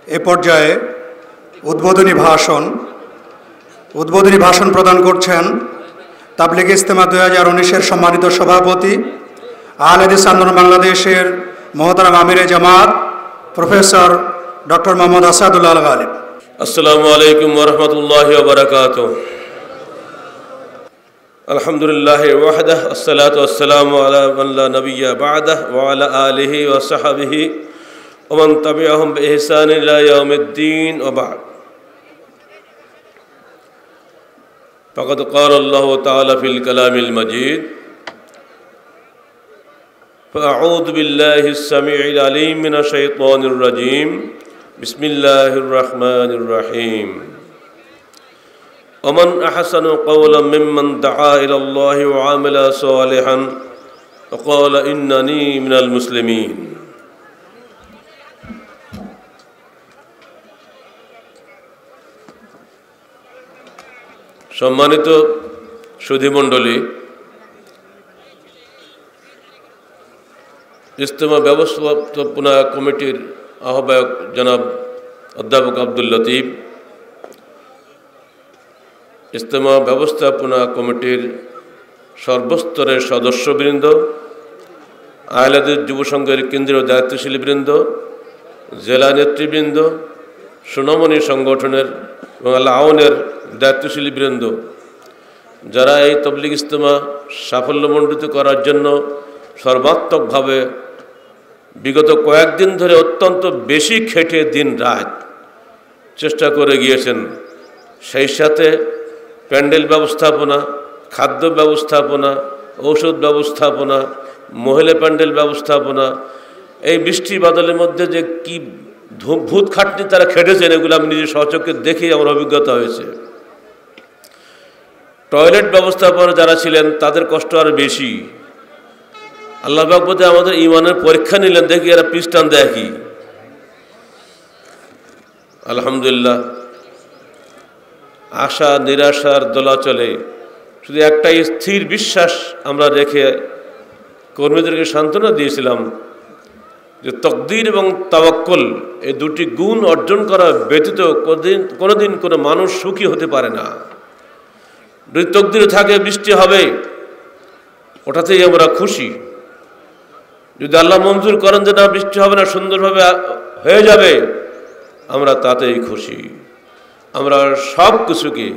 এ পর্যায়ে উদ্বোধনী ভাষণ প্রদান করছেন তাবলিগ ইজতেমা 2019-এর সম্মানিত সভাপতি আহলে হাদিস আন্দোলন বাংলাদেশের মহতারাম আমিরে জামাত প্রফেসর ডক্টর মোহাম্মদ আসাদুল্লাহ আল গালিব। আসসালামু আলাইকুম ওয়া রাহমাতুল্লাহি ওয়া বারাকাতুহু। আলহামদুলিল্লাহ ওয়াহদাহু আসসালাতু ওয়াসসালামু আলা মান লা নাবিয়্যা বা'দাহু ওয়া আলা আলিহি ওয়া সাহবিহি ওয়া মান তাবি'আহুম বিইহসান ইলা ইয়াউমিদ্দিন ওয়া বা'দ। ফাকাদ ক্বালা আল্লাহু তাআলা ফিল কালামিল মাজিদ ফাআউযু বিল্লাহিস সামিউল আলিম মিনাশ শাইতানির রাজীম বিসমিল্লাহির রহমানির রহিম। ওমান আহসানু কওলাম মিম্মান দাআ ইলাল্লাহি ওয়া আমিলা সালিহান ওয়া ক্বালা ইন্নানী মিনাল মুসলিমিন। সম্মানিত সুধীমণ্ডলী, ইজতেমা ব্যবস্থাপনা কমিটির আহ্বায়ক জনাব অধ্যাপক আব্দুল লতিফ, ইজতেমা ব্যবস্থাপনা কমিটির সর্বস্তরের সদস্যবৃন্দ, আহলে হাদিস যুব সংঘের কেন্দ্রীয় দায়িত্বশীলবৃন্দ, জেলা নেতৃবৃন্দ, সুনামনী সংগঠনের এবং আল আওনের দায়িত্বশীলবৃন্দ, যারা এই তবলিগ ইজতেমা সাফল্যমণ্ডিত করার জন্য সর্বাত্মকভাবে বিগত কয়েকদিন ধরে অত্যন্ত বেশি খেটে দিন রাত চেষ্টা করে গিয়েছেন, সেই সাথে প্যান্ডেল ব্যবস্থাপনা, খাদ্য ব্যবস্থাপনা, ঔষধ ব্যবস্থাপনা, মহিলা প্যান্ডেল ব্যবস্থাপনা, এই বৃষ্টি বাদলের মধ্যে যে কি ভূত খাটনি তারা খেটেছেন, এগুলো আমি নিজে সচক্ষে দেখেই আমার অভিজ্ঞতা হয়েছে। টয়লেট ব্যবস্থাপনা যারা ছিলেন তাদের কষ্ট আরও বেশি। আল্লাহ পাক বলতে আমাদের ঈমানের পরীক্ষা নিলেন, দেখি এরা পিস্টান দেয় কি। আলহামদুলিল্লাহ, আশা নিরাশার দোলাচলে শুধু একটাই স্থির বিশ্বাস আমরা রেখে কর্মীদেরকে সান্ত্বনা দিয়েছিলাম যে তকদির এবং তাওয়াক্কুল এই দুটি গুণ অর্জন করা ব্যতীত কোনোদিন কোনো মানুষ সুখী হতে পারে না। যদি তকদির থাকে বৃষ্টি হবে, ওটাতেই আমরা খুশি। যদি আল্লাহ মঞ্জুর করেন যে না বৃষ্টি হবে না, সুন্দরভাবে হয়ে যাবে, আমরা তাতেই খুশি। আমরা সব কিছুকে,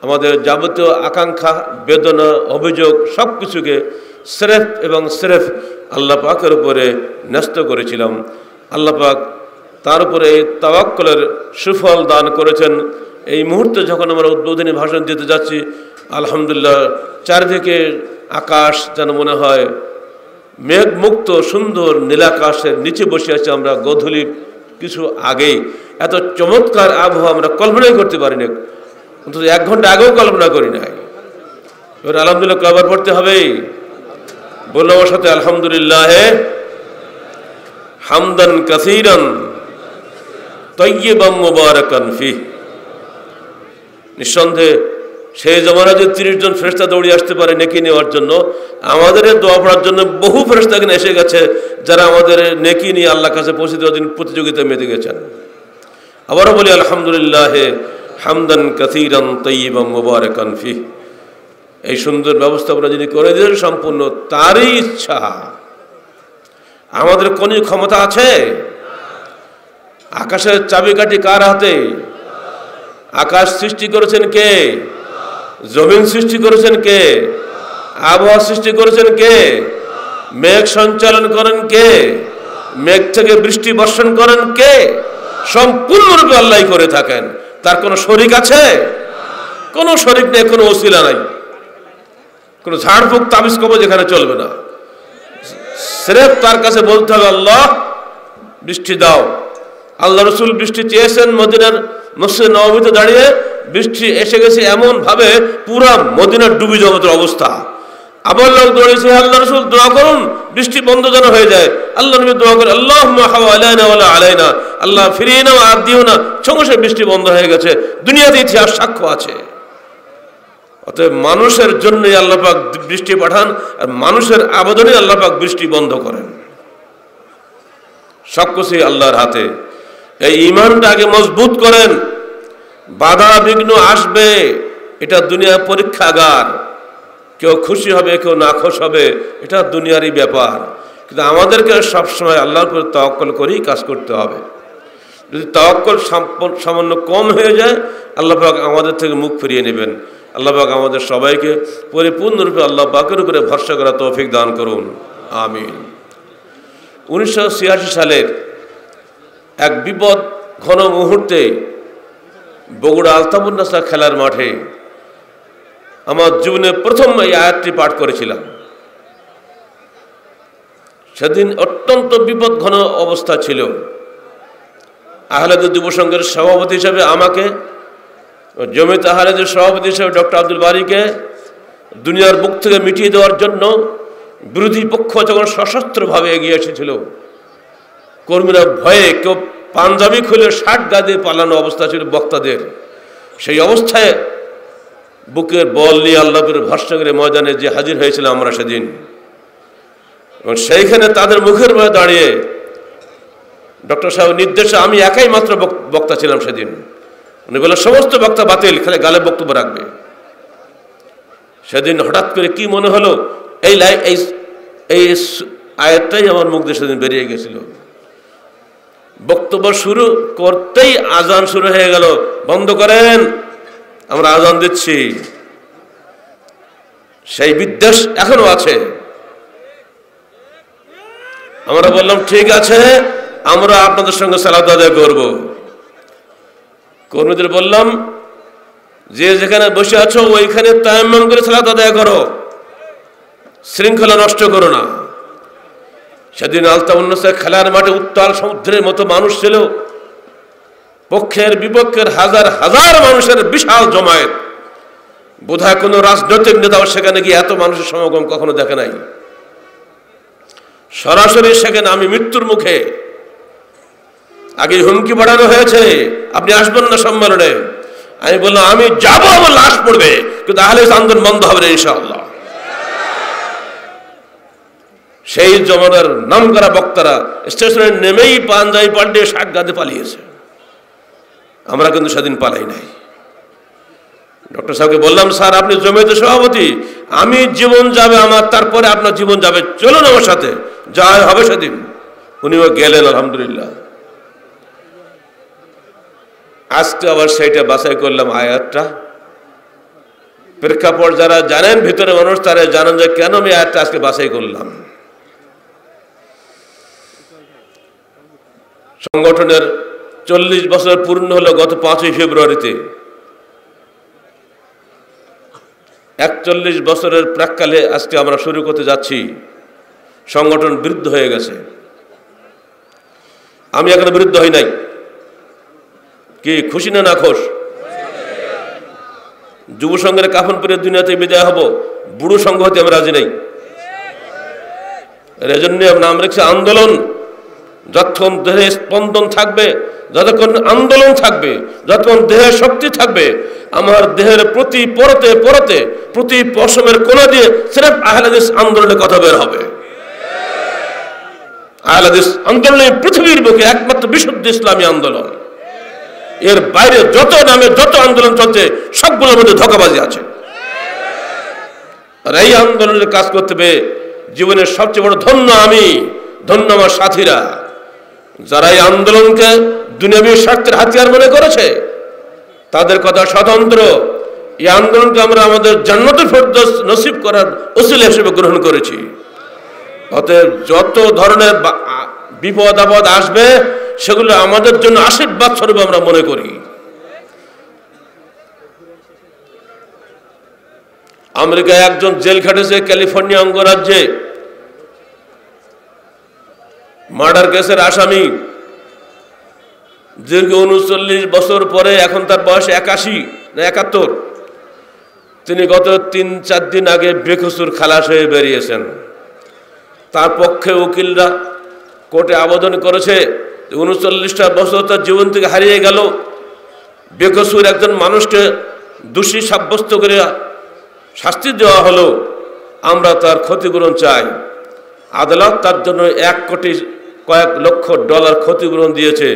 আমাদের যাবতীয় আকাঙ্ক্ষা, বেদনা, অভিযোগ সব কিছুকে স্রেফ এবং স্রেফ আল্লাহ পাকের উপরে ন্যস্ত করেছিলাম। আল্লাহ পাক তার উপরে এই তাওয়াক্কুলের সুফল দান করেছেন। এই মুহূর্তে যখন আমরা উদ্বোধনী ভাষণ দিতে যাচ্ছি, আলহামদুলিল্লাহ চারিদিকে আকাশ যেন মনে হয় মেঘমুক্ত সুন্দর নীলাকাশের নিচে বসে আছি আমরা। গোধূলি কিছু আগেই এত চমৎকার আবহাওয়া আমরা কল্পনাই করতে পারিনি, অন্তত 1 ঘন্টা আগেও কল্পনা করি নাই। এবার আলহামদুলিল্লাহ কয়বার পড়তে হবে? বললাম ওর সাথে, আলহামদুলিল্লাহ হামদান কাসীরান তাইয়্যিবান মুবারাকান ফিহ। নিঃসন্দেহে সেই জমানায় যে 30 জন ফেরেশতা দৌড়িয়ে আসতে পারে নেকি নেওয়ার জন্য, আমাদের দোয়া পড়ার জন্য বহু ফেরেশতা এখানে এসে গেছে, যারা আমাদের নেকি নিয়ে আল্লাহর কাছে পৌঁছে দেওয়ার জন্য প্রতিযোগিতায় মেতে গেছেন। আবারও বলি আলহামদুলিল্লাহ হামদান কাসীরান তাইয়্যিবান মুবারাকান ফিহ। এই সুন্দর ব্যবস্থাপনা যিনি করে দিলেন সম্পূর্ণ তারই ইচ্ছা। আমাদের কোনো ক্ষমতা আছে? আকাশের চাবিকাঠি কার হাতে? আকাশ সৃষ্টি করেছেন কে? জমিন সৃষ্টি করেছেন কে? আবহাওয়া সৃষ্টি করেছেন কে? মেঘ সঞ্চালন করেন কে? মেঘ থেকে বৃষ্টি বর্ষণ করেন কে? সম্পূর্ণরূপে আল্লাহই করে থাকেন। তার কোনো শরিক আছে? কোনো শরিক নেই, কোনো ওসিলা নাই, কোনো ঝাড়ফুঁক তাবিজ কবজ এখানে চলবে না। স্রেফ তার কাছে বলতে হবে, আল্লাহ বৃষ্টি দাও। আল্লাহ রসুল বৃষ্টি চেয়েছেন মদিনার মসজিদ নববীতে দাঁড়িয়ে, বৃষ্টি এসে গেছে এমন ভাবে পুরা মদিনার ডুবি যাওয়ার অবস্থা। আবার লোক দৌড়েছে, আল্লাহ রসুল দোয়া করুন বৃষ্টি বন্ধ যেন হয়ে যায়। আল্লাহ নবী দোয়া করে, আল্লাহুম্মা হাওয়ালানা ওয়ালা আলাইনা, আল্লাহ ফিরিয়ে নাও আর দিও না। সঙ্গে সঙ্গে বৃষ্টি বন্ধ হয়ে গেছে, দুনিয়াতে ইতিহাস সাক্ষ্য আছে। অতএব মানুষের জন্যই আল্লাহ পাক বৃষ্টি পাঠান, আর মানুষের আবেদনে আল্লাহ পাক বৃষ্টি বন্ধ করেন। সবকিছুই আল্লাহর হাতে। এই ঈমানটা আগে মজবুত করেন। বাধা বিঘ্ন আসবে, এটা দুনিয়ার পরীক্ষাগার। কেউ খুশি হবে, কেউ নাখুশ হবে, এটা দুনিয়ারই ব্যাপার। কিন্তু আমাদেরকে সবসময় আল্লাহর উপর তাওয়াক্কুল করেই কাজ করতে হবে। যদি তাওয়াক্কুল সামান্য কম হয়ে যায়, আল্লাহ পাক আমাদের থেকে মুখ ফিরিয়ে নেবেন। আল্লাহ পাক আমাদের সবাইকে পরিপূর্ণরূপে আল্লাহ পাকের উপরে ভরসা করা তৌফিক দান করুন, আমিন। 1986 সালের এক বিপদ ঘন মুহূর্তে বগুড়া আলতাফুন্নেসা খেলার মাঠে আমার জীবনে প্রথম এই আয়াতটি পাঠ করেছিলাম। সেদিন অত্যন্ত বিপদ ঘন অবস্থা ছিল। আহলেদের যুব সংঘের সভাপতি হিসেবে আমাকে, জমিয়ত আহলেদের সভাপতি হিসেবে ডক্টর আব্দুল বারীকে দুনিয়ার বুক থেকে মিটিয়ে দেওয়ার জন্য বিরোধী পক্ষ যখন সশস্ত্রভাবে এগিয়ে এসেছিল, কর্মীরা ভয়ে কেউ পাঞ্জাবি খুলে শার্ট গায়ে পালানো অবস্থা ছিল বক্তাদের। সেই অবস্থায় বুকের বল নিয়ে আল্লাহর ভরসা করে ময়দানে যে হাজির হয়েছিল আমরা সেদিন, এবং সেইখানে তাদের মুখের মধ্যে দাঁড়িয়ে ডক্টর সাহেব নির্দেশে আমি একাই মাত্র বক্তা ছিলাম সেদিন। উনি বলে সমস্ত বক্তা বাতিল, খালি গালে বক্তব্য রাখবে। সেদিন হঠাৎ করে কি মনে হলো, এই আয়াতটাই আমার মুখ দিয়ে সেদিন বেরিয়ে গেছিল। বক্তব্য শুরু করতেই আজান শুরু হয়ে গেল, বন্ধ করেন, আমরা আজান দিচ্ছি। সেই বিদ্বেষ এখনো আছে। আমরা বললাম ঠিক আছে, আমরা আপনাদের সঙ্গে সালাত আদায় করব। কর্মীদের বললাম যে যেখানে বসে আছো ওইখানে তায়াম্মুম করে সালাত আদায় করো, শৃঙ্খলা নষ্ট করো না। সেদিন আলতাফুন্নেসা খেলার মাঠে উত্তাল সমুদ্রের মতো মানুষ ছিল, পক্ষের বিপক্ষের হাজার হাজার মানুষের বিশাল জমায়েত। বোধহয় কোনো রাজনৈতিক নেতাও সেখানে গিয়ে এত মানুষের সমাগম কখনো দেখে নাই। সরাসরি সেখানে আমি মৃত্যুর মুখে, আগে হুমকি বাড়ানো হয়েছে আপনি আসবেন না সম্মেলনে। আমি বললাম আমি যাবো, আমার লাশ পড়বে, কিন্তু তাহলে আন্দোলন বন্ধ হবে না ইনশাআল্লাহ। সেই জমানার নাম করা বক্তারা স্টেশনে নেমেই পাঞ্জাবি পাল্টে শাক গাঁদে পালিয়েছে। আমরা কিন্তু সেদিন পালাই নাই। ডক্টর সাহেবকে বললাম স্যার আপনি জমিয়তের সভাপতি, আমি জীবন যাবে আমার, তারপরে আপনার জীবন যাবে, চলুন আমার সাথে, যা হবে সেদিন। উনিও গেলেন আলহামদুলিল্লাহ। আজকে আবার সেইটা বাছাই করলাম আয়াতটা। প্রেক্ষাপট যারা জানেন, ভিতরে মানুষ তারা জানেন যে কেন আমি আয়াতটা আজকে বাছাই করলাম। সংগঠনের 40 বছর পূর্ণ হলো গত 5ই ফেব্রুয়ারিতে। 41 বছরের প্রাক্কালে আজকে আমরা শুরু করতে যাচ্ছি। সংগঠন বিরুদ্ধ হয়ে গেছে। আমি এখনো বিরুদ্ধ হই নাই। কি খুশি না নাখোশ? যুব সংঘের কাফন পরে দুনিয়াতে বিদায় হব, বুড়ো সংঘ হতে আমি রাজি নাই। এর জন্য নাম রেখেছে আন্দোলন। যতক্ষণ দেহে স্পন্দন থাকবে, যতক্ষণ আন্দোলন থাকবে, যতক্ষণ দেহে শক্তি থাকবে, আমার দেহের প্রতি পরতে পরতে প্রতি পশমের কোনা দিয়ে সির্ফ আহলে হাদিস আন্দোলনের কথা বের হবে। আহলে হাদিস আন্দোলনে পৃথিবীর বুকে একমাত্র বিশুদ্ধ ইসলামী আন্দোলন। এর বাইরে যত নামে যত আন্দোলন চলছে সবগুলোর মধ্যে ধোঁকাবাজি আছে। আর এই আন্দোলনের কাজ করতে পেরে জীবনের সবচেয়ে বড় ধন্য আমি, ধন্য আমার সাথীরা, যারা এই আন্দোলনকে দুনিয়াবী স্বার্থের হাতিয়ার মনে করেছে। তাদের কথা স্বতন্ত্র। এই আন্দোলনকে আমরা আমাদের জান্নাতুল ফেরদৌস নসিব করার ওসিলা হিসেবে গ্রহণ করেছি। অতএব যত ধরনের বিপদ আপদ আসবে সেগুলো আমাদের জন্য আশীর্বাদ স্বরূপ আমরা মনে করি। আমেরিকায় একজন জেল খাটেছে ক্যালিফোর্নিয়া অঙ্গরাজ্যে, মার্ডার কেসের আসামি। দীর্ঘ 39 বছর পরে, এখন তার বয়স 81 না 71, তিনি গত 3-4 দিন আগে বেকসুর খালাস হয়ে বেরিয়েছেন। তার পক্ষে উকিলরা কোর্টে আবেদন করেছে 39টা বছর তার জীবন থেকে হারিয়ে গেল। বেকসুর একজন মানুষকে দোষী সাব্যস্ত করে শাস্তি দেওয়া হলো, আমরা তার ক্ষতিপূরণ চাই। আদালত তার জন্য $1 কোটি কয়েক লক্ষ ডলার ক্ষতিপূরণ দিয়েছে।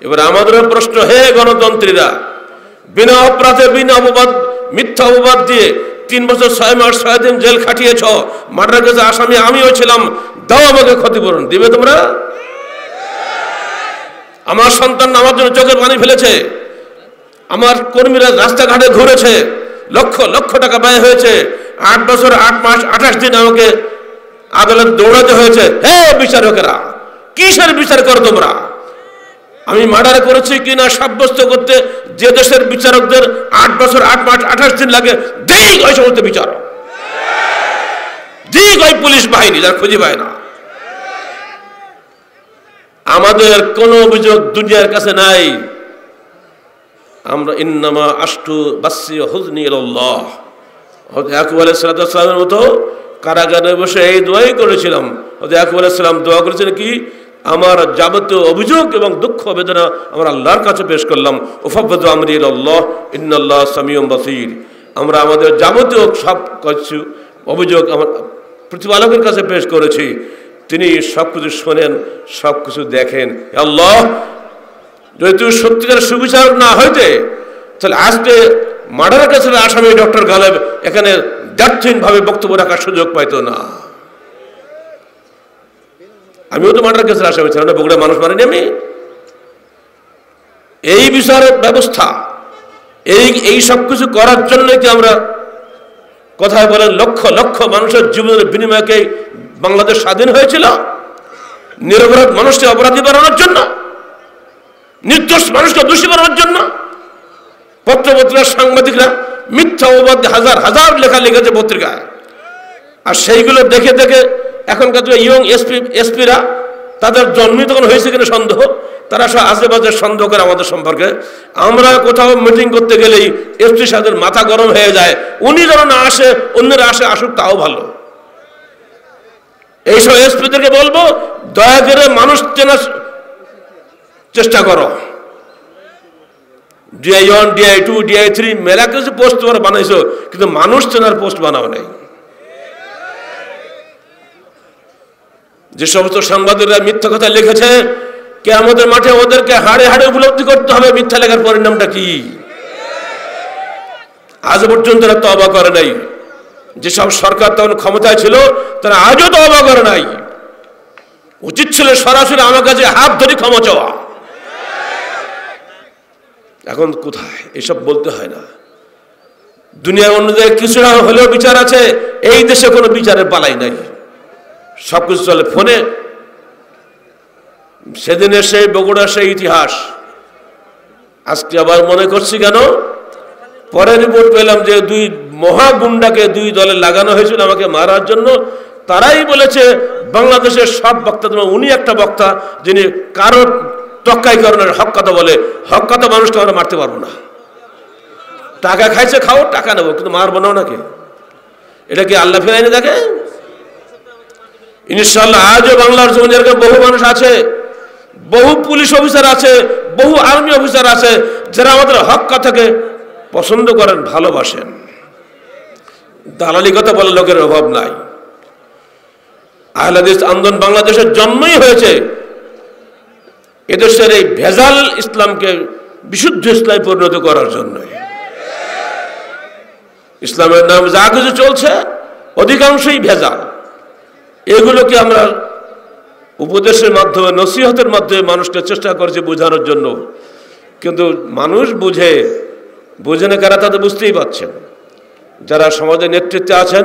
এবার আমাদের প্রশ্ন, হে গণতন্ত্রীরা, বিনা অপরাধে বিনা অপবাদ মিথ্যা অপবাদ দিয়ে 3 বছর 6 মাস 6 দিন জেল খাটিয়েছ, মার্ডার কেসে আসামি আমিও ছিলাম, দাও আমাকে ক্ষতিপূরণ। দিবে তোমরা? আমার সন্তান আমার জন্য চোখের পানি ফেলেছে, আমার কর্মীরা রাস্তাঘাটে ঘুরেছে, লক্ষ লক্ষ টাকা ব্যয় হয়েছে, 8 বছর 8 মাস 28 দিন আমাকে আদালত দৌড়াতে হয়েছে। হে বিচারকেরা, কিসের বিচার করো তোমরা? আমি মার্ডার করেছি কিনা সাব্যস্ত করতে যে দেশের বিচারকদের 8 বছর 8 মাস 28 দিন লাগে, দিক ওই সমস্ত বিচারক, দিক ওই পুলিশ বাহিনী যারা খুঁজে পায় না। আমাদের কোনো অভিযোগ দুনিয়ার কাছে নাই। আমরা ইন্নামা আশটু বাসি হুজনি ইলাল্লাহ, হযরত ইয়াকুব আলাইহিস সালামের মতো কারাগারে বসে এই দোয়াই করেছিলাম। হযরত ইয়াকুব আলাইহিস সালাম দোয়া করেছিলেন কি? আমার যাবতীয় অভিযোগ এবং দুঃখ বেদনা আমার আল্লাহর কাছে পেশ করলাম। উফাব্বাদু আমরি ইলাল্লাহ ইন্নাল্লাহ সামিউম বাসীর। আমরা আমাদের যাবতীয় সব কিছু অভিযোগ আমার প্রতিপালকের কাছে পেশ করেছি, তিনি সব কিছু শোনেন, সব কিছু দেখেন। আল্লাহ, যদি তুমি সত্যিকার সুবিচারক না হইতে, তাহলে আজকে মার্ডার কেসের আসামি ডক্টর গালেব এখানে দার্থহীনভাবে বক্তব্য রাখার সুযোগ পাইতো না। আমিও তো মার্ডার কেসের আসামি ছিলাম না, বগুড়া মানুষ মারিনি আমি। এই বিচার ব্যবস্থা, এই সব কিছু করার জন্যই কি আমরা কথায় বলেন লক্ষ লক্ষ মানুষের জীবনের বিনিময়কে বাংলাদেশ স্বাধীন হয়েছিল? নিরপরাধ মানুষকে অপরাধী বানানোর জন্য, নির্দোষ মানুষকে দোষী বানানোর জন্য পত্রপত্রিকার সাংবাদিকরা মিথ্যা অপবাদ হাজার হাজার লেখা লিখেছে পত্রিকায়। আর সেইগুলো দেখে দেখে এখনকার যে ইয়ং এসপিরা, তাদের জন্মই তখন হয়েছে কিনা সন্দেহ, তারা সব আশেপাশে সন্দেহ করে আমাদের সম্পর্কে। আমরা কোথাও মিটিং করতে গেলেই এসপি সাহেবের মাথা গরম হয়ে যায়, উনি যেন না আসে, অন্যরা আসুক তাও ভালো। এইসব এসপিদেরকে বলবো, দয়া করে মানুষ চেনার চেষ্টা করো। DI1, DI2, DI3 মেলা কিছু পোস্ট তোমরা বানাইছো, কিন্তু মানুষ চেনার পোস্ট বানাও নাই। যে সমস্ত সাংবাদিকরা মিথ্যা কথা লিখেছে, কিয়ামতের মাঠে ওদেরকে হাড়ে হাড়ে উপলব্ধি করতে হবে মিথ্যা লেখার পরিণামটা কি। আজ পর্যন্ত তারা তওবা করে নাই। যেসব সরকার তখন ক্ষমতায় ছিল তারা আজও তওবা করে নাই। উচিত ছিল সরাসরি আমার কাছে হাত ধরে ক্ষমা চাওয়া। এখন কোথায়? এসব বলতে হয় না। দুনিয়ার অন্য জায়গায় কিছুটা হলেও বিচার আছে, এই দেশে কোনো বিচারের পালাই নাই, সবকিছু চলে ফোনে। সেদিনের সেই বগুড়ার সেই ইতিহাস আজকে আবার মনে করছি কেন? পরে রিপোর্ট পেলাম যে 2 মহাগুন্ডাকে 2 দলে লাগানো হয়েছিল আমাকে মারার জন্য। তারাই বলেছে বাংলাদেশের সব বক্তাদের উনি একটা বক্তা যিনি কারোর টক্কাই করেন, হক কথা বলে। হক কথা মানুষকে আমরা মারতে পারবো না। টাকা খাইছে, খাও, টাকা নেবো, কিন্তু মারবো না নাকি? এটা কি আল্লাহ ফেরাইনি দেখে? ইনশাআল্লাহ আজও বাংলার জমিনে এরকম বহু মানুষ আছে, বহু পুলিশ অফিসার আছে, বহু আর্মি অফিসার আছে যারা আমাদের হক কথাকে পছন্দ করেন, ভালোবাসেন। দালালি কথা বলার লোকের অভাব নাই। আহলে হাদিস আন্দোলন বাংলাদেশের জন্মই হয়েছে এদেশের এই ভেজাল ইসলামকে বিশুদ্ধ ইসলামে পরিণত করার জন্য। ইসলামের নাম যা কিছু চলছে অধিকাংশই ভেজাল। এগুলোকে আমরা উপদেশের মাধ্যমে, নসিহতের মাধ্যমে মানুষকে চেষ্টা করছি বোঝানোর জন্য, কিন্তু মানুষ বুঝে না কারা, তাদের বুঝতেই পারছেন। যারা সমাজের নেতৃত্বে আছেন,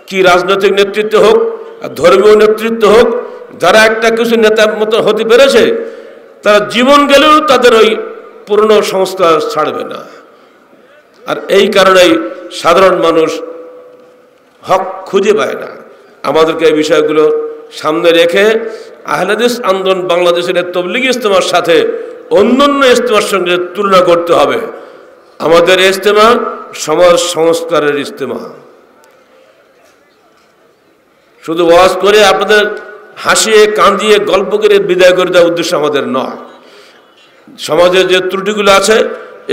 কি রাজনৈতিক নেতৃত্ব হোক আর ধর্মীয় নেতৃত্ব হোক, যারা একটা কিছু নেতার মতো হতে পেরেছে, তারা জীবন গেলেও তাদের ওই পুরনো সংস্কার ছাড়বে না। আর এই কারণেই সাধারণ মানুষ হক খুঁজে পায় না। আমাদেরকে এই বিষয়গুলো সামনে রেখে আহলে হাদিস আন্দোলন বাংলাদেশের তবলিগি ইজতেমার সাথে অন্যান্য ইজতেমার সঙ্গে তুলনা করতে হবে। আমাদের ইজতেমা সমাজ সংস্কারের ইজতেমা। শুধু ওয়াজ করে আপনাদের হাসিয়ে কাঁদিয়ে গল্প করে বিদায় করে দেওয়ার উদ্দেশ্য আমাদের নয়। সমাজের যে ত্রুটিগুলো আছে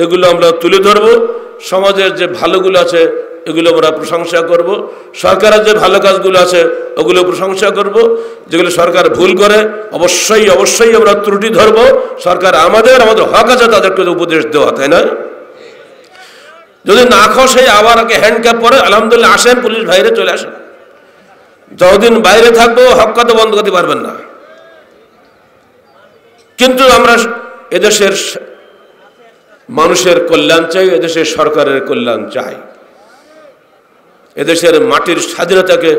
এগুলো আমরা তুলে ধরবো, সমাজের যে ভালোগুলো আছে এগুলো আমরা প্রশংসা করব। সরকারের যে ভালো কাজগুলো আছে ওগুলো প্রশংসা করব। যেগুলো সরকার ভুল করে অবশ্যই অবশ্যই আমরা ত্রুটি ধরব। সরকার আমাদের হক আছে তাদেরকে উপদেশ দেওয়া, তাই না? যদি না খসে আবার হ্যান্ডক্যাপ পরে আলহামদুলিল্লাহ আসেন, পুলিশ বাইরে চলে আসেন। যতদিন বাইরে থাকবো হক কথা বন্ধ করতে পারবেন না। কিন্তু আমরা এদেশের মানুষের কল্যাণ চাই, এদেশের সরকারের কল্যাণ চাই। এদেশের মাটির স্বাধীনতাকে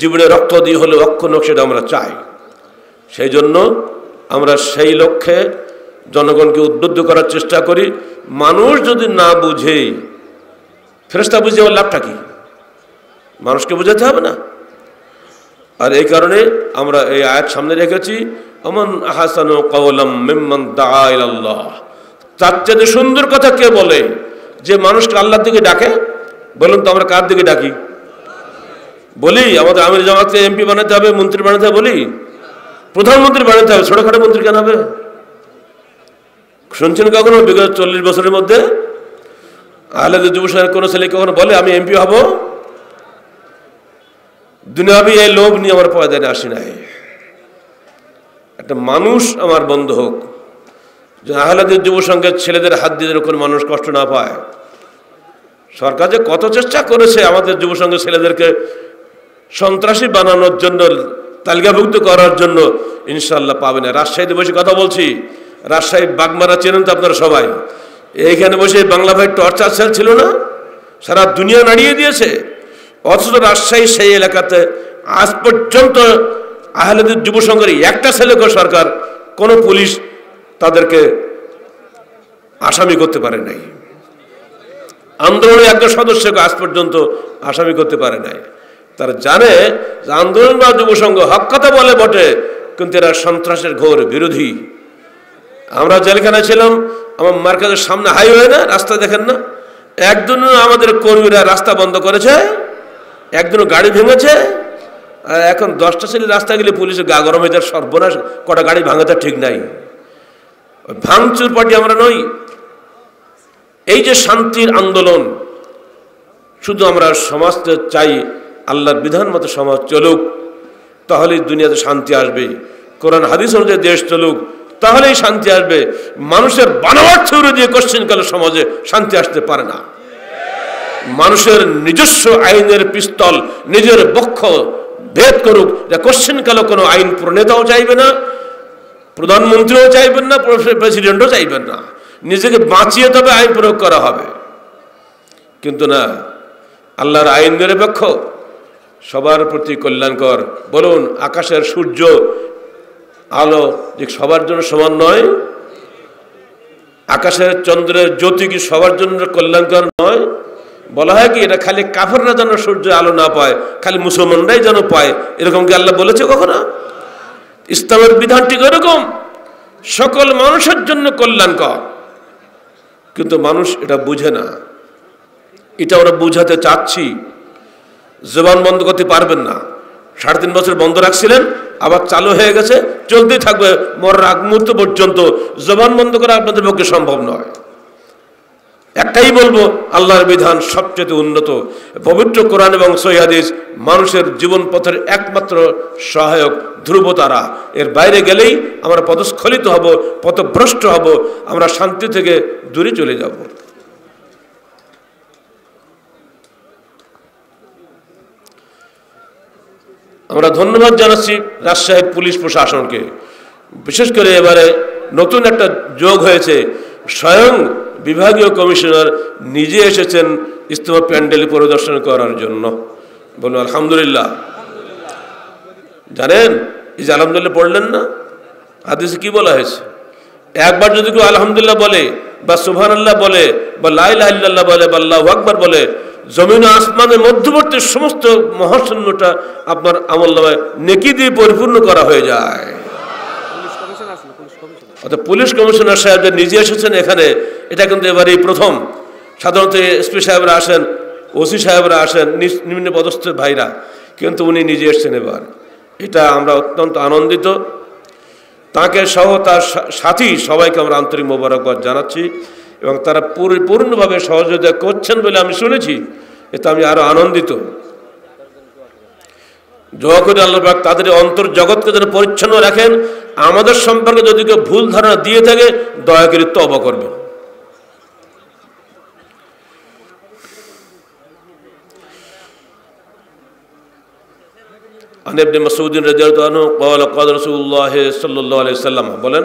জীবনে রক্ত দিয়ে হলে অক্ষুণ্ণ সেটা আমরা চাই। সেই জন্য আমরা সেই লক্ষ্যে জনগণকে উদ্বুদ্ধ করার চেষ্টা করি। মানুষ যদি না বুঝে, ফেরেশতা বুঝে আমার লাভটা কি? মানুষকে বোঝাতে হবে না? আর এই কারণে আমরা এই আয়াত সামনে রেখেছি, আমান আহসানু কাওলাম মিম্মান দাআ ইলাল্লাহ। তার চেয়ে সুন্দর কথা কে বলে যে মানুষকে আল্লাহর দিকে ডাকে? বলুন তো আমরা কার দিকে ডাকি? বলি আমাদের আমির জামাতকে এমপি বানাতে হবে, মন্ত্রী বানাতে হবে? বলি প্রধানমন্ত্রী বানাতে হবে? ছোটখাটো মন্ত্রী কেন হবে? শুনছেন কখনো বিগত 40 বছরের মধ্যে আহলে যুব সংঘের কোনো ছেলে কখনো বলে আমি এমপি হব? দুনিয়াবি এই লোভ নিয়ে আমার পয়দানে আসি নাই। একটা মানুষ আমার বন্ধু হোক, যে আহলাদের যুব সংঘের ছেলেদের হাত দিয়ে কোনো মানুষ কষ্ট না পায়। সরকার যে কত চেষ্টা করেছে আমাদের যুব সংঘের ছেলেদেরকে সন্ত্রাসী বানানোর জন্য, তালিকাভুক্ত করার জন্য, ইনশাল্লাহ পাবে না। রাজশাহীতে বসে কথা বলছি, রাজশাহী বাগমারা চেনেন তো আপনারা সবাই। এইখানে বসে বাংলা ভাই টর্চার সেল ছিল না, সারা দুনিয়া নাড়িয়ে দিয়েছে। অথচ রাজশাহী সেই এলাকাতে আজ পর্যন্ত আহলেদের যুব সংঘের একটা ছেলেকে সরকার, কোনো পুলিশ তাদেরকে আসামি করতে পারে নাই। আন্দোলনের একটা সদস্যকে আজ পর্যন্ত আসামি করতে পারে নাই। তারা জানে যে আন্দোলন বা যুব সংঘ হক কথা বলে বটে, কিন্তু এরা সন্ত্রাসের ঘোর বিরোধী। আমরা জেলখানায় ছিলাম, আমার মার্কেটের সামনে হাইওয়ে না, রাস্তা দেখেন না, একদিনও আমাদের কর্মীরা রাস্তা বন্ধ করেছে, একদিনও গাড়ি ভেঙেছে। আর এখন 10টা ছেলে রাস্তা গেলে পুলিশের গা গরম হয়ে যায়, সর্বনাশ, কটা গাড়ি ভাঙাতে ঠিক নাই। ভাঙচুর পার্টি আমরা নই। এই যে শান্তির আন্দোলন, শুধু আমরা সমাজকে চাই আল্লাহর বিধান মতো সমাজ চলুক, তাহলেই দুনিয়াতে শান্তি আসবে। কোরআন হাদিস অনুযায়ী দেশ চলুক, তাহলেই শান্তি আসবে। মানুষের বানোয়াট ছুরি দিয়ে কোশ্চেনকালে সমাজে শান্তি আসতে পারে না। মানুষের নিজস্ব আইনের পিস্তল নিজের বক্ষ ভেদ করুক, যে কোশ্চেনকালে কোনো আইন প্রণেতাও চাইবে না, প্রধানমন্ত্রীও চাইবেন না, প্রেসিডেন্টও চাইবেন না। নিজেকে বাঁচিয়ে তবে আইন প্রয়োগ করা হবে। কিন্তু না, আল্লাহর আইন নিরপেক্ষ, সবার প্রতি কল্যাণকর। বলুন, আকাশের সূর্য আলো যে সবার জন্য সমান নয়? আকাশের চন্দ্রের জ্যোতি কি সবার জন্য কল্যাণকর নয়? বলা হয় কি এটা খালি কাফেররা যেন সূর্য আলো না পায়, খালি মুসলমানরাই যেন পায়, এরকম কি আল্লাহ বলেছে কখনো? ইসলামের বিধান ঠিক এরকম, সকল মানুষের জন্য কল্যাণকর। কিন্তু মানুষ এটা বুঝে না। এটা ওরা বুঝাতে চাচ্ছি, জবান বন্ধ করতে পারবেন না। 3.5 বছর বন্ধ রাখছিলেন, আবার চালু হয়ে গেছে, চলতেই থাকবে মরার আগ মুহূর্ত পর্যন্ত। জবান বন্ধ করা আপনাদের পক্ষে সম্ভব নয়। একটাই বলবো, আল্লাহর বিধান সবচেয়ে উন্নত। পবিত্র কোরআন এবং সহিহ হাদিস মানুষের জীবন পথের একমাত্র সহায়ক ধ্রুবতারা। এর বাইরে গেলেই আমরা পদস্খলিত হব, পথভ্রষ্ট হব, আমরা শান্তি থেকে দূরে চলে যাব। আমরা ধন্যবাদ জানাচ্ছি রাজশাহী পুলিশ প্রশাসনকে। বিশেষ করে এবারে নতুন একটা যোগ হয়েছে, স্বয়ং বিভাগীয় কমিশনার নিজে এসেছেন ইজতেমা প্যান্ডেল পরিদর্শন করার জন্য। বলুন আলহামদুলিল্লাহ। জানেন এই যে আলহামদুলিল্লাহ পড়লেন না, হাদিসে কি বলা হয়েছে? একবার যদি কেউ আলহামদুলিল্লাহ বলে বা সুবহানাল্লাহ বলে বা লা ইলাহা ইল্লাল্লাহ বলে বা আল্লাহু আকবার বলে, জমিন ও আসমানের মধ্যবর্তী সমস্ত মহাশূন্যটা আপনার আমলনামায় নেকি দিয়ে পরিপূর্ণ করা হয়ে যায়। অর্থাৎ পুলিশ কমিশনার সাহেব নিজে এসেছেন এখানে, এটা কিন্তু এবারেই প্রথম। সাধারণত এসপি সাহেবরা আসেন, ওসি সাহেবরা আসেন, নিম্ন পদস্থ ভাইরা, কিন্তু উনি নিজে এসেছেন এবার। এটা আমরা অত্যন্ত আনন্দিত। তাকে সহ তার সাথী সবাইকে আমরা আন্তরিক মোবারকবাদ জানাচ্ছি, এবং তারা পরিপূর্ণভাবে সহযোগিতা করছেন বলে আমি শুনেছি। এতে আমি আরো আনন্দিত। দোয়া করে আল্লাহ পাক তাদের অন্তর জগৎকে যেন পরিচ্ছন্ন রাখেন। আমাদের সম্পর্কে যদি কেউ ভুল ধারণা দিয়ে থাকে দয়া করে তওবা করবেন। عن ابن مسعود رضي الله عنه قال قال رسول الله صلى الله عليه وسلم বলেন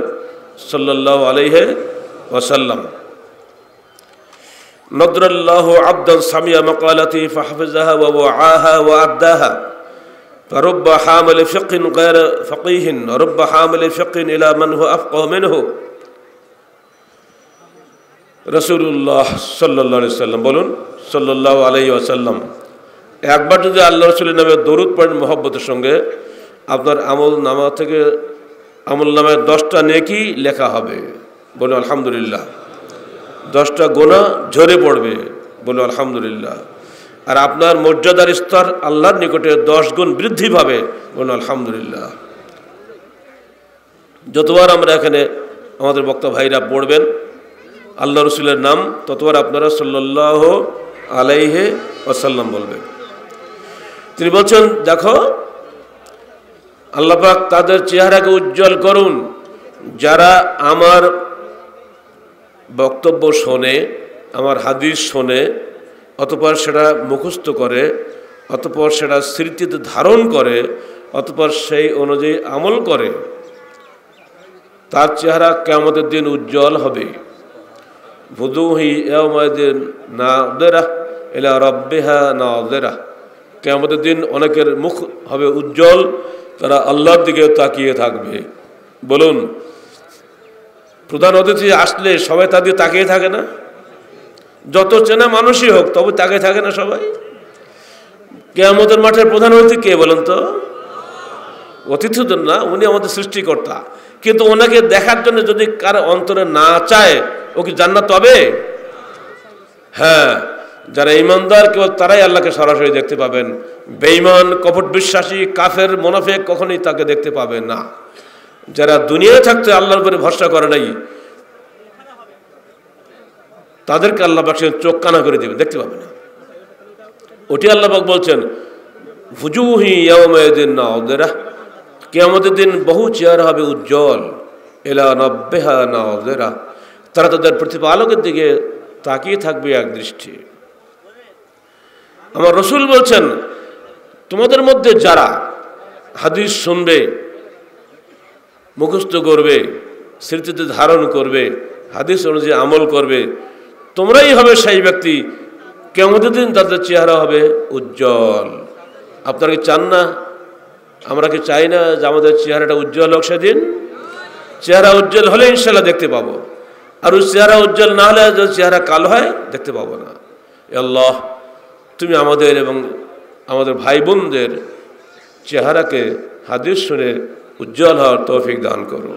সাল্লাল্লাহু আলাইহি ওয়াসাল্লাম نضر الله عبدا سمع مقالتي فحفظها ووعاها وأداها فرب حامل فقه غير فقيه ورب حامل فقه إلى من هو أفقه منه রাসূলুল্লাহ সাল্লাল্লাহু আলাইহি ওয়াসাল্লাম বলুন সাল্লাল্লাহু আলাইহি ওয়াসাল্লাম একবার যদি আল্লাহ রাসূলের নামে দরুদ পড়েন মহব্বতের সঙ্গে আপনার আমল নামা থেকে আমল নামায় 10টা নেকি লেখা হবে। বলুন আলহামদুলিল্লাহ। 10টা গুনাহ ঝরে পড়বে। বলুন আলহামদুলিল্লাহ। আর আপনার মর্যাদার স্তর আল্লাহর নিকটে 10 গুণ বৃদ্ধি পাবে। বলুন আলহামদুলিল্লাহ। যতবার আমরা এখানে আমাদের বক্তা ভাইরা পড়বেন আল্লাহ রাসূলের নাম ততবার আপনারা সাল্লাল্লাহু আলাইহি ওয়াসাল্লাম বলবেন। তিনি বলছেন দেখো আল্লাহ পাক তাদের চেহারাকে উজ্জ্বল করুন যারা আমার বক্তব্য শোনে, আমার হাদিস শোনে, অতঃপর সেটা মুখস্থ করে, অতঃপর সেটা স্মৃতিতে ধারণ করে, অতঃপর সেই অনুযায়ী আমল করে, তার চেহারা কিয়ামতের দিন উজ্জ্বল হবে। বুদুহি ইয়াউমাইদিন নাযিরা ইলা রাব্বিহা নাযিরা। কিয়ামতের দিন অনেকের মুখ হবে উজ্জ্বল, তারা আল্লাহর দিকে তাকিয়ে থাকবে। বলুন প্রধান অতিথি আসলে সবাই তার দিকে তাকিয়ে থাকে না? যত চেনা মানুষই হোক তবে তাকিয়ে থাকে না সবাই? কিয়ামতের মাঠের প্রধান অতিথি কে বলেন তো? অতিথি তো না, উনি আমাদের সৃষ্টিকর্তা। কিন্তু ওনাকে দেখার জন্য যদি কার অন্তরে না চায় ও কি জান্নাত পাবে? হ্যাঁ, যারা ঈমানদার কেবল তারাই আল্লাহকে সরাসরি দেখতে পাবেন। বেঈমান, কপট বিশ্বাসী, কাফের, মুনাফিক কখনোই তাকে দেখতে পাবে না। যারা দুনিয়ায় থাকতে আল্লাহর উপরে ভরসা করে নাই তাদেরকে আল্লাহ পাক চোখ কানা করে দেবে, দেখতে পাবে না। ওটি আল্লাহ পাক বলছেন ফুজুহি ইয়াউমাইদিন নাযিরা। কিয়ামতের দিন বহু চেহারা হবে উজ্জ্বল। ইলা রাব্বিহা নাযিরা। তারা তাদের প্রতিপালকের দিকে তাকিয়ে থাকবে এক দৃষ্টি। আমার রাসূল বলছেন তোমাদের মধ্যে যারা হাদিস শুনবে, মুখস্থ করবে, স্মৃতিতে ধারণ করবে, হাদিস অনুযায়ী আমল করবে, তোমরাই হবে সেই ব্যক্তি কিয়ামতের দিন তাদের চেহারা হবে উজ্জ্বল। আপনারা কি চান না? আমরা কি চাই না যে আমাদের চেহারাটা উজ্জ্বল হোক সেদিন? চেহারা উজ্জ্বল হলে ইনশাআল্লাহ দেখতে পাবো। আর ওই চেহারা উজ্জ্বল না হলে যদি চেহারা কালো হয় দেখতে পাবো না। আল্লাহ তুমি আমাদের এবং আমাদের ভাই বোনদের চেহারাকে হাদিস শুনে উজ্জ্বল হওয়ার তৌফিক দান করো।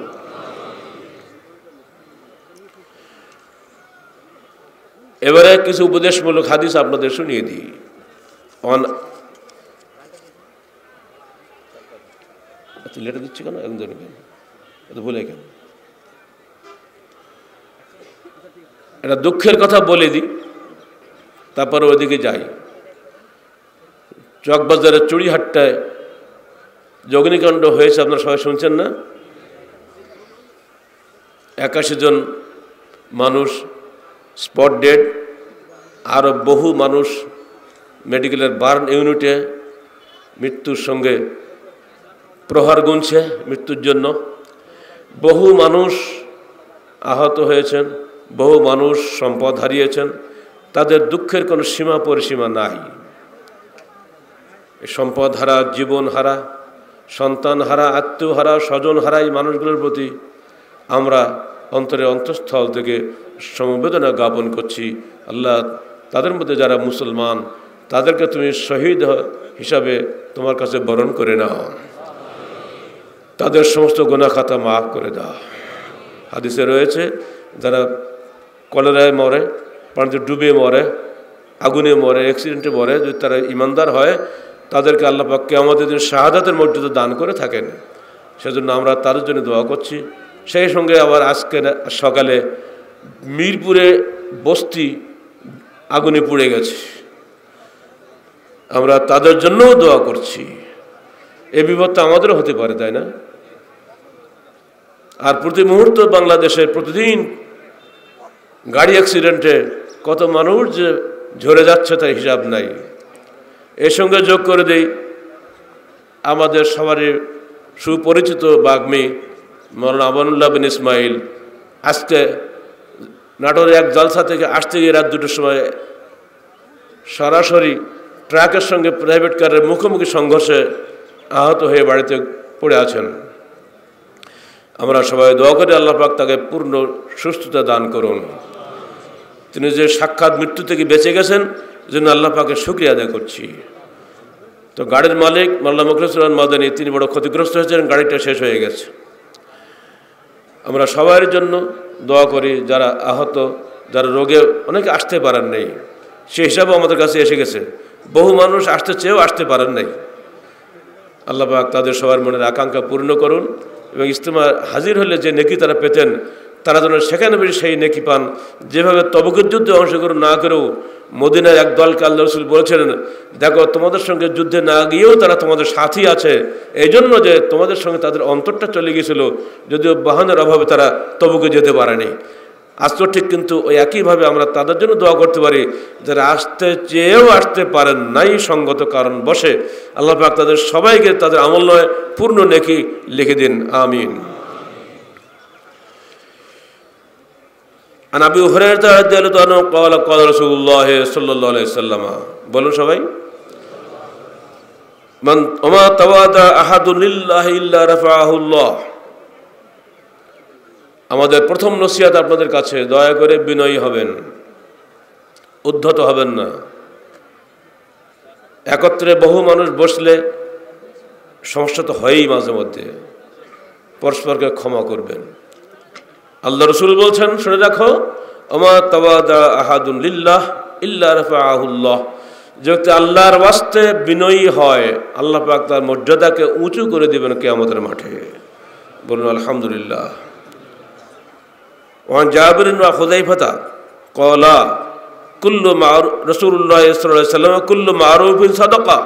এবারে কিছু উপদেশমূলক হাদিস আপনাদের শুনিয়ে দিই। লেটার দিচ্ছি কেন? একদম কেন ভুলে কেন? একটা দুঃখের কথা বলে দিই, তারপরে ওইদিকে যাই। চকবাজারের চুড়িহাট্টায় যে অগ্নিকাণ্ড হয়েছে আপনারা সবাই শুনছেন না? 81 জন মানুষ স্পট ডেড, আরও বহু মানুষ মেডিকেলের বার্ন ইউনিটে মৃত্যুর সঙ্গে প্রহার গুনছে মৃত্যুর জন্য। বহু মানুষ আহত হয়েছেন, বহু মানুষ সম্পদ হারিয়েছেন। তাদের দুঃখের কোনো সীমা পরিসীমা নাই। সম্পদ হারা, জীবন হারা, সন্তান হারা, আত্মীয় হারা, স্বজন হারা এই মানুষগুলোর প্রতি আমরা অন্তরে অন্তঃস্থল থেকে সমবেদনা জ্ঞাপন করছি। আল্লাহ তাদের মধ্যে যারা মুসলমান তাদেরকে তুমি শহীদ হিসাবে তোমার কাছে বরণ করে নাও, তাদের সমস্ত গুনাহ খাতা মাফ করে দাও। হাদিসে রয়েছে যারা কলেরায় মরে, পানিতে ডুবে মরে, আগুনে মরে, অ্যাক্সিডেন্টে মরে, যদি তারা ইমানদার হয় তাদেরকে আল্লাহ পাক কিয়ামতের দিন শাহাদাতের মর্যাদা দান করে থাকেন। সেজন্য আমরা তাদের জন্য দোয়া করছি। সেই সঙ্গে আবার আজকে সকালে মিরপুরে বস্তি আগুনে পুড়ে গেছে। আমরা তাদের জন্যও দোয়া করছি। এই বিপদটা আমাদেরও হতে পারে, তাই না? আর প্রতি মুহূর্ত বাংলাদেশে প্রতিদিন গাড়ি অ্যাক্সিডেন্টে কত মানুষ যে ঝরে যাচ্ছে তার হিসাব নাই। এর সঙ্গে যোগ করে দেই আমাদের সবারই সুপরিচিত বাগ্মী মৌলানা আমানুল্লাহ বিন ইসমাইল আজকে নাটোরের এক জলসা থেকে আসতে গিয়ে রাত 2টার সময় সরাসরি ট্রাকের সঙ্গে প্রাইভেট কারের মুখোমুখি সংঘর্ষে আহত হয়ে বাড়িতে পড়ে আছেন। আমরা সবাই দোয়া করি আল্লাহ পাক তাকে পূর্ণ সুস্থতা দান করুন। তিনি যে সাক্ষাৎ মৃত্যু থেকে বেঁচে গেছেন জন্য আল্লাহ পাকের শুকরিয়া আদায় করছি। তো গাড়ির মালিক মাওলানা মুখলেসুর রহমান মাদানী তিনি বড় ক্ষতিগ্রস্ত হয়েছেন, গাড়িটা শেষ হয়ে গেছে। আমরা সবার জন্য দোয়া করি, যারা আহত, যারা রোগে অনেকে আসতে পারেন নাই, সে হিসাবেও আমাদের কাছে এসে গেছে। বহু মানুষ আসতে চেয়েও আসতে পারেন নাই। আল্লাহ পাক তাদের সবার মনের আকাঙ্ক্ষা পূর্ণ করুন এবং ইজতেমা হাজির হলে যে নেকি তারা পেতেন তারা যেন সেখানে বেশি সেই নেকি পান। যেভাবে তবুকের যুদ্ধে অংশগ্রহণ না করেও মদিনার এক দলকে আল্লাহ রাসূল বলেছিলেন, দেখো তোমাদের সঙ্গে যুদ্ধে না গিয়েও তারা তোমাদের সাথী আছে, এই জন্য যে তোমাদের সঙ্গে তাদের অন্তরটা চলে গিয়েছিল, যদিও বাহনের অভাবে তারা তবুকে যেতে পারেনি। আজ তো ঠিক, কিন্তু ওই একইভাবে আমরা তাদের জন্য দোয়া করতে পারি যারা আসতে চেয়েও আসতে পারেন নাই সঙ্গত কারণ বসে। আল্লাহ পাক তাদের সবাইকে তাদের আমল নয় পূর্ণ নেকি লিখে দিন, আমিন। আন আবি হুরায়রা রাদিয়াল্লাহু আনহু قال قال رسول الله صلى الله عليه وسلم, বলুন সবাই, মান ওমা তাওয়াদা আহাদুন লিল্লাহি ইল্লা রাফাআহু আল্লাহ। আমাদের প্রথম নসিহত আপনাদের কাছে, দয়া করে বিনয়ী হবেন, উদ্ধত হবেন না। একত্রে বহু মানুষ বসলে সমস্যা তো হয়ই মাঝে মধ্যে, পরস্পরকে ক্ষমা করবেন। আল্লাহ রসুল বলছেন, শুনে রাখো, ওমা তাওয়াদা আহাদুন লিল্লাহ ইল্লা রাফাআহু আল্লাহ। যে ব্যক্তি আল্লাহর ওয়াস্তে বিনয়ী হয় আল্লাহ পাক তার মর্যাদাকে উঁচু করে দিবেন কিয়ামতের মাঠে। বলুন আলহামদুলিল্লাহ। ওয়ান জাবির ওয়া হুযায়ফা ক্বালা কুল্লু রাসূলুল্লাহ সাল্লাল্লাহু আলাইহি ওয়াসাল্লাম কুল্লু মারুফিন সাদাকা।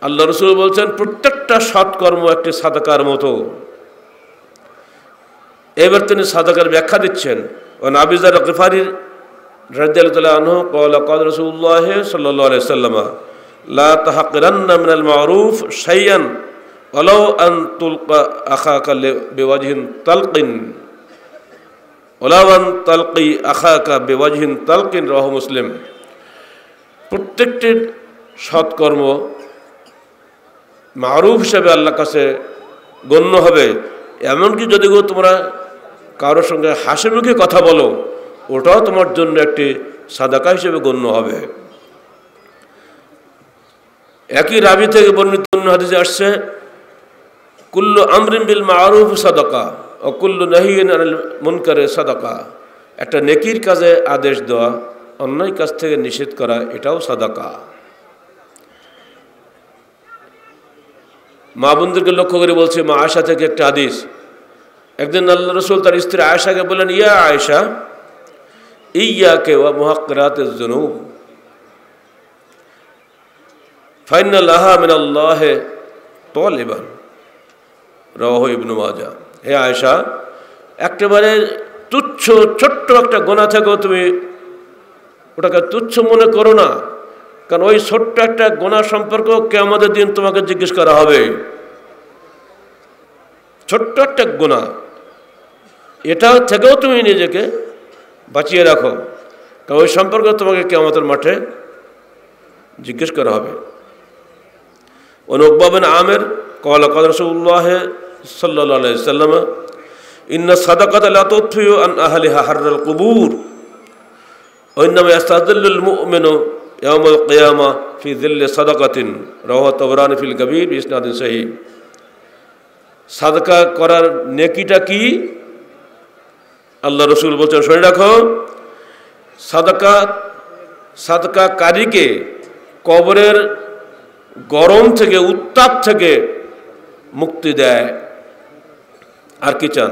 আল্লাহ রসুল বলছেন প্রত্যেকটা সৎকর্ম একটি সাদাকার মতো। এবার তিনি সাদাকার ব্যাখ্যা দিচ্ছেন। ওয়ান আবি যার গিফারি রাদিয়াল্লাহু তাআলা আনহু ক্বালা ক্বালা রাসূলুল্লাহ সাল্লাল্লাহু আলাইহি ওয়াসাল্লাম লা তাহকিরান্না মিনাল মারুফ শাইআন ওয়ালাউ আন তুলকা আখাকা বিওয়াজহিন তালকিন ওয়ালাউ আন তালকি আখাকা বিওয়াজহিন তালকিন, রাওয়াহু মুসলিম। প্রত্যেকটি সৎকর্ম মারুফ হিসাবে আল্লাহর কাছে গণ্য হবে। এমনকি যদি তোমরা কারোর সঙ্গে হাসি মুখে কথা বলো, ওটাও তোমার জন্য একটি সাদাকা হিসেবে গণ্য হবে। একই রাবি থেকে বর্ণিত হাদিসে আসছে, কুল্লু আমরিন বিল মারুফ সাদাকা ও কুল্লু নাহিয়িন আনিল মুনকারে সাদাকা। একটা নেকির কাজে আদেশ দেওয়া, অন্যায় কাজ থেকে নিষেধ করা, এটাও সাদাকা। মা বোনদেরকে লক্ষ্য করে বলছে, মা আয়েশা থেকে একটা হাদিস। একদিন আল্লাহ রসুল তার স্ত্রী আয়েশাকে বললেন, ইয়া আয়েশা ইয়াকে ওয়া মুহাক্কিরাতিজ যুনুব ফাইন্না লাহা মিনাল্লাহি তালিবান, রাওয়াহু ইবনে মাজাহ। হে আয়েশা, একেবারে তুচ্ছ ছোট্ট একটা গুনাহ থেকেও তুমি ওটাকে তুচ্ছ মনে করো না, কারণ ওই ছোট্ট একটা গুনাহ সম্পর্ক কিয়ামতের দিন তোমাকে জিজ্ঞেস করা হবে। ছোট্ট একটা গুনাহ, এটা থেকেও তুমি নিজেকে বাঁচিয়ে রাখো, কারণ ওই সম্পর্কে তোমাকে কিয়ামতের মাঠে জিজ্ঞেস করা হবে। উকবা বিন আমির ক্বাল ক্বাল রাসূলুল্লাহ সাল্লাল্লাহু আলাইহি ওয়াসাল্লাম ইন্না সাদাকাতা লা তুতফিউ আন আহলিহা হাররাল কুবুর ওয়া ইন্নামা ইয়াস্তাযিল্লুল মুমিনু ইয়াউমাল কিয়ামা ফি যিল্লি সাদাকাতিন, রাওয়াহু তাবরানী ফিল কাবীর বিইসনাদিন সহিহ। সাদাকা করার নেকিটা কি? আল্লাহ রসুল বলছেন, শুনে রাখো, সাদাকাকারীকে কবরের গরম থেকে, উত্তাপ থেকে মুক্তি দেয়। আর কি চান?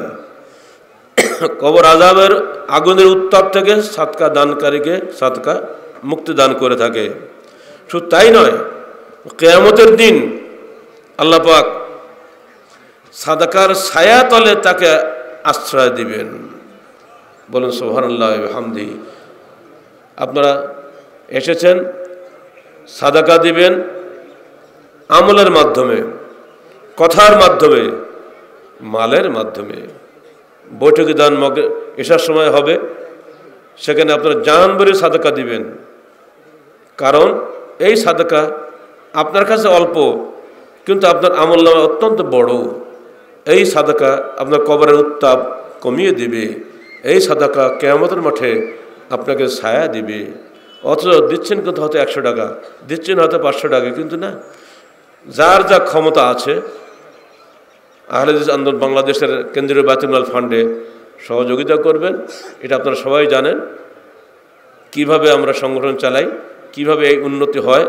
কবর আযাবের আগুনের উত্তাপ থেকে সাদকা দানকারীকে সাদকা মুক্তি দান করে থাকে। শুধু তাই নয়, কিয়ামতের দিন আল্লাহ পাক সাদাকার ছায়া তলে তাকে আশ্রয় দিবেন। বলুন সুবহানাল্লাহ ওয়া বিহামদিহি। আপনারা এসেছেন, সাদাকা দিবেন আমলের মাধ্যমে, কথার মাধ্যমে, মালের মাধ্যমে। বৈঠকে দান এসার সময় হবে, সেখানে আপনারা জান ভরে সাদাকা দিবেন। কারণ এই সাদাকা আপনার কাছে অল্প, কিন্তু আপনার আমলনামা অত্যন্ত বড়। এই সাদাকা আপনার কবরের উত্তাপ কমিয়ে দিবে। এই সাদাকা কিয়ামতের মাঠে আপনাকে ছায়া দিবে। অথচ দিচ্ছেন কিন্তু হয়তো 100 টাকা, দিচ্ছেন হয়তো 500 টাকা, কিন্তু না, যার যা ক্ষমতা আছে আহলে হাদিস আন্দোলন বাংলাদেশের কেন্দ্রীয় বায়তুল মাল ফান্ডে সহযোগিতা করবেন। এটা আপনারা সবাই জানেন কিভাবে আমরা সংগঠন চালাই, কিভাবে এই উন্নতি হয়,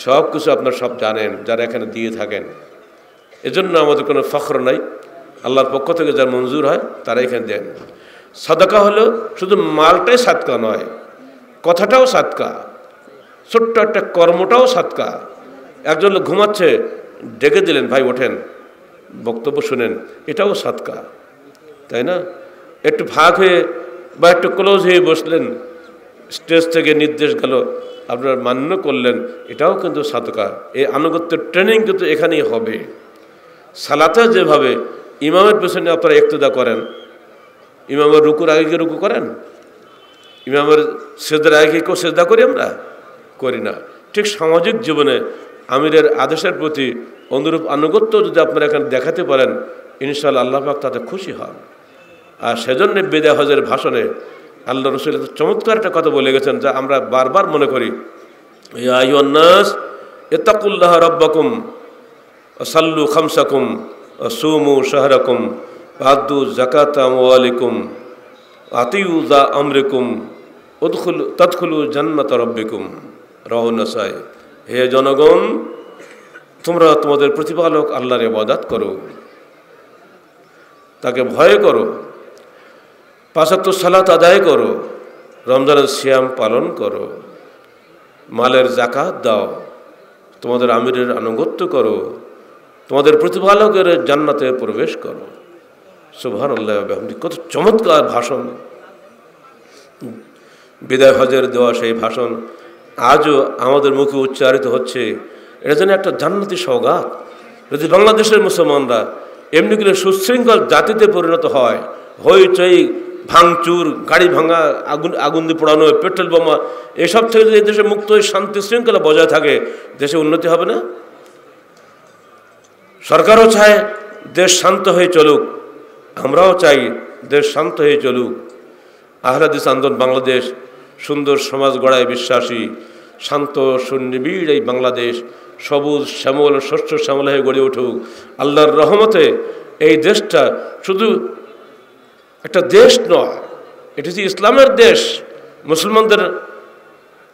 সব কিছু আপনারা সব জানেন যারা এখানে দিয়ে থাকেন। এজন্য আমাদের কোনো ফখর নাই, আল্লাহর পক্ষ থেকে যার মঞ্জুর হয় তারা এখানে দেন। সাদাকা হলো শুধু মালটাই সাদকা নয়, কথাটাও সাদকা, ছোট্ট একটা কর্মটাও সাদকা। একজন লোক ঘুমাচ্ছে, ডেকে দিলেন, ভাই ওঠেন, বক্তব্য শুনেন, এটাও সাদকা, তাই না? একটু ভাগ হয়ে বা একটু ক্লোজ হয়ে বসলেন, স্টেজ থেকে নির্দেশ গেল, আপনারা মান্য করলেন, এটাও কিন্তু সাদকা। এই আনুগত্যের ট্রেনিং কিন্তু এখানেই হবে। সালাতে যেভাবে ইমামের পেছনে আপনারা ইক্তেদা করেন, ইমামের রুকুর আগে রুকু করেন, ইমামের সেজদার আগে কেউ সেজদা করি আমরা? করি না। ঠিক সামাজিক জীবনে আমিরের আদেশের প্রতি অনুরূপ আনুগত্য যদি আপনারা এখানে দেখাতে পারেন, ইনশাআল্লাহ আল্লাহ পাক তাতে খুশি হন। আর সেজন্য বিদায় হজের ভাষণে আল্লাহ রসুল চমৎকার একটা কথা বলে গেছেন, যা আমরা বারবার মনে করি, ইয়া আইয়ুহান নাস ইত্তাকুল্লাহ রাব্বাকুম সাল্লু খামসাকুম সুমু শাহরাকুম আদু যাকাতা আমওয়ালিকুম আতিউ যা আমরিকুম তাদখুলু জান্নাত রাব্বিকুম, রাওয়াহু নাসাই। হে জনগণ, তোমরা তোমাদের প্রতিপালক আল্লাহর ইবাদত করো, তাকে ভয় করো, 5 ওয়াক্ত সালাত আদায় করো, রমজানের সিয়াম পালন করো, মালের যাকাত দাও, তোমাদের আমিরের আনুগত্য করো, তোমাদের প্রতিপালকের জান্নাতে প্রবেশ করো। সুবহানাল্লাহ ওয়া বিহামদিহি। কত চমৎকার ভাষণ! বিদায় হজের দেওয়া সেই ভাষণ আজও আমাদের মুখে উচ্চারিত হচ্ছে। এটা যেন একটা জান্নাতি সওগাত। যদি বাংলাদেশের মুসলমানরা এমনি করে সুশৃঙ্খল জাতিতে পরিণত হয়, হইচই, ভাঙচুর, গাড়ি ভাঙা, আগুন দিয়ে পোড়ানো, পেট্রোল বোমা, এসব থেকে যদি দেশে মুক্ত হয়ে শান্তি শৃঙ্খলা বজায় থাকে, দেশে উন্নতি হবে না? সরকারও চায় দেশ শান্ত হয়ে চলুক, আমরাও চাই দেশ শান্ত হয়ে চলুক। আহলে হাদিস আন্দোলন বাংলাদেশ সুন্দর সমাজ গড়ায় বিশ্বাসী, শান্ত সুনিবিড় এই বাংলাদেশ সবুজ শ্যামল শস্য শ্যামল হয়ে গড়ে উঠুক। আল্লাহর রহমতে এই দেশটা শুধু একটা দেশ নয়, এটি হচ্ছে ইসলামের দেশ। মুসলমানদের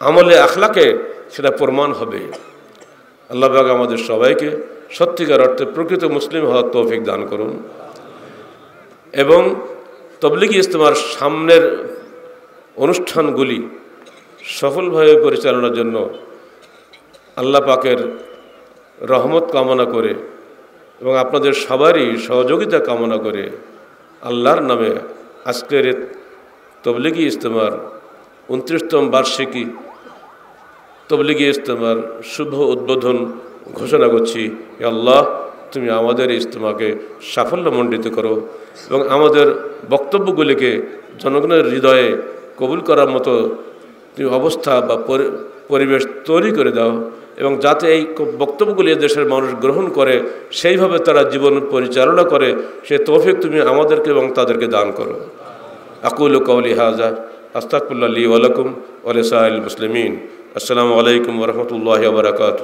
আমলে আখলাকে সেটা প্রমাণ হবে। আল্লাহ পাক আমাদের সবাইকে সত্যিকার অর্থে প্রকৃত মুসলিম হওয়ার তৌফিক দান করুন। এবং তবলিগি ইজতেমার সামনের অনুষ্ঠানগুলি সফলভাবে পরিচালনার জন্য আল্লাহ পাকের রহমত কামনা করে এবং আপনাদের সবারই সহযোগিতা কামনা করে আল্লাহর নামে আজকের তবলিগি ইজতেমার 29তম বার্ষিকী তবলিগি ইজতেমার শুভ উদ্বোধন ঘোষণা করছি। আল্লাহ, তুমি আমাদের ইজতেমাকে সাফল্যমণ্ডিত করো এবং আমাদের বক্তব্যগুলিকে জনগণের হৃদয়ে কবুল করার মতো তুমি অবস্থা বা পরিবেশ তৈরি করে দাও এবং যাতে এই বক্তব্যগুলি দেশের মানুষ গ্রহণ করে, সেইভাবে তারা জীবন পরিচালনা করে, সে তৌফিক তুমি আমাদেরকে এবং তাদেরকে দান করো। আকুলু কওলি হাযা আস্তাগফিরুল্লাহ লি ওয়া লাকুম ওয়া লিসাইরিল মুসলিমিন। আসসালামু আলাইকুম ওয়া রাহমাতুল্লাহি ওয়া বারাকাতুহু।